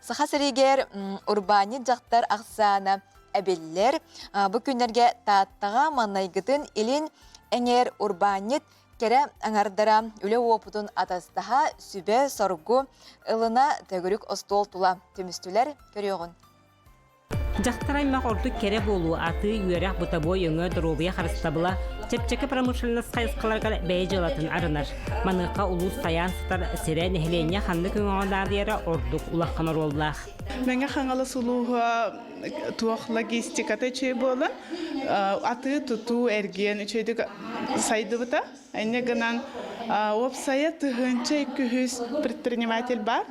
Саха сиригер урбанит жақтар ақсана әбеллер. Бұ күнерге тааттаға манайгытын илин әңер урбанит кере аңардара үлі опытын атастаға сүбе соргу ылына төгірік остол тула төмістілер көріоғын. Жақтараймақ ордық кере болу аты үйерек бұтабой өңі дұробия қарыстабыла чепчекі промышленность қайысқаларға бәй жылатын арынар. Маныққа ұлыс таян сытар сірі нехлене қанды көңіғандардері ордық ұлаққанар олдақ. Мәңе қаңалы сұлуға туақ логистикаты чөй болы. Аты тұту әрген чөйдік сайды бұта. Әне ғынан опсая тұғынча 200 предприниматель бар.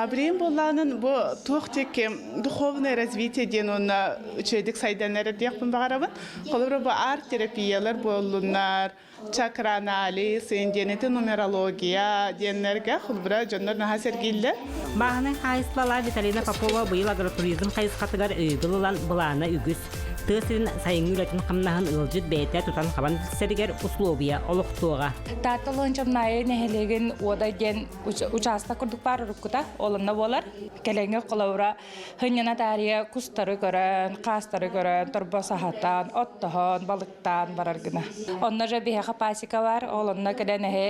Бірейін болғанын бұл туақ теке духовное развитие ден оны чөйдік сайдан әрі деқпін бағарабын. Қолыбыры бұл арт-терапиялар болуынар, чакранализ, инденеті нумерология денлерге қолыбыры жонлар наға сергейлі. Бағының қайыслала Виталина Попова бұйыл агротуризм қайысқатығар өйгілілан бұланы үгіз. Тысырын сайын үлетін қамнағын ұлжыт бәйті тұтан қабан тілсергер условия олықтуға. Тартылын жомнайы нәхелеген ода ген участа күрдік бар ұрыққыта олынна болар. Келеңе қолауыра хыннена тария күстары көрін, қастары көрін, тұрба сағаттан, оттығын, балықтан бараргына. Онна жа бейхі пасика бар, олынна кәден әхе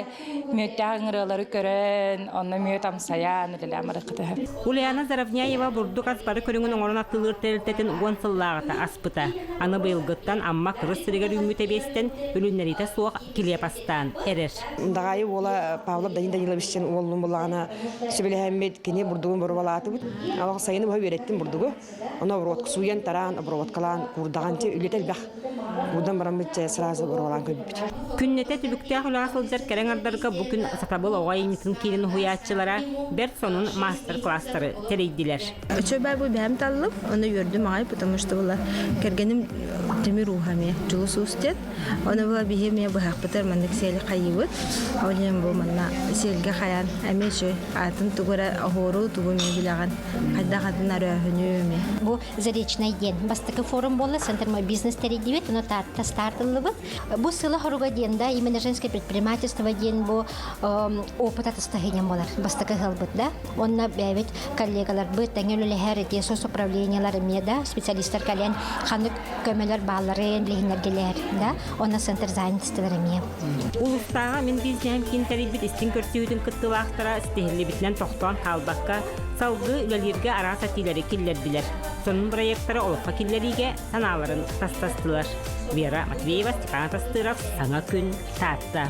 мүйетті аңырылары көрін, онна мүйет амсаян үлілі амырықыды. Ульяна Заравняева бұрдық аспары көріңін оңырына тылыр тәрілтетін уансыллағыта аспыта. Аны бұйылғыттан амма қырыс сірігер үміті бестен үліннеріті суық келепастан әрер. Дағайы ола Павлов Даниловичтен олын болағына сөбелі әммет кене бұрдығын бұрып алаты бұд. Алғы сайыны бұға береттім бұрдығы. Оны бұрғытқы суян таран, бұрғытқалан, құрдаған те үлетел бәқ. Бұдан барамет сразу бұрып алан көбіп. Күннете түбікте құлаға сылжар кәрен ардарға бұкін сатабыл оғай еметін келін хуятчылара бір сонun мастер-кластары терейділер. Чөбәр бұл бәм талып, оны өрдім ағай, потому что бұла кәргенім темір ұғаме жылы сұстет. Оны бұла бейеме бұхақ бұтыр мандық селі қайыбыд. Олем бұл манна селге қаян әмеші атын тұғыра ғору тұғыме білаған қайда қатын ары өне. Бұл заречный ден. Бастықы форум болды, Центр мой бизнес терейдебет, оны тарта стартылы бұд. Бұл сылы хоруға денда, именно женское предпринимательство ден бұл опыт атыстағынен болар. Бастықы ғыл бұд, да? Онна бәйбет коллегалар бұд, тәңелі әрі соцуправлениялары меда, специалистер кәлен қаны көмелер балларын лейнергелер, да? Онна центр занятостылары ме. Улыстаға мен бизнесім кентерейбіт істен көрсеудің күттілақтара істегілі бітінен тоқтуан қалбаққа салғы үлелерге ара сатилері келлер білер. Сонын проекттары олыққа келлериге саналарын тастастылар. Вера Матвеева, Степан Тастыров, Саңа күн, Таатта.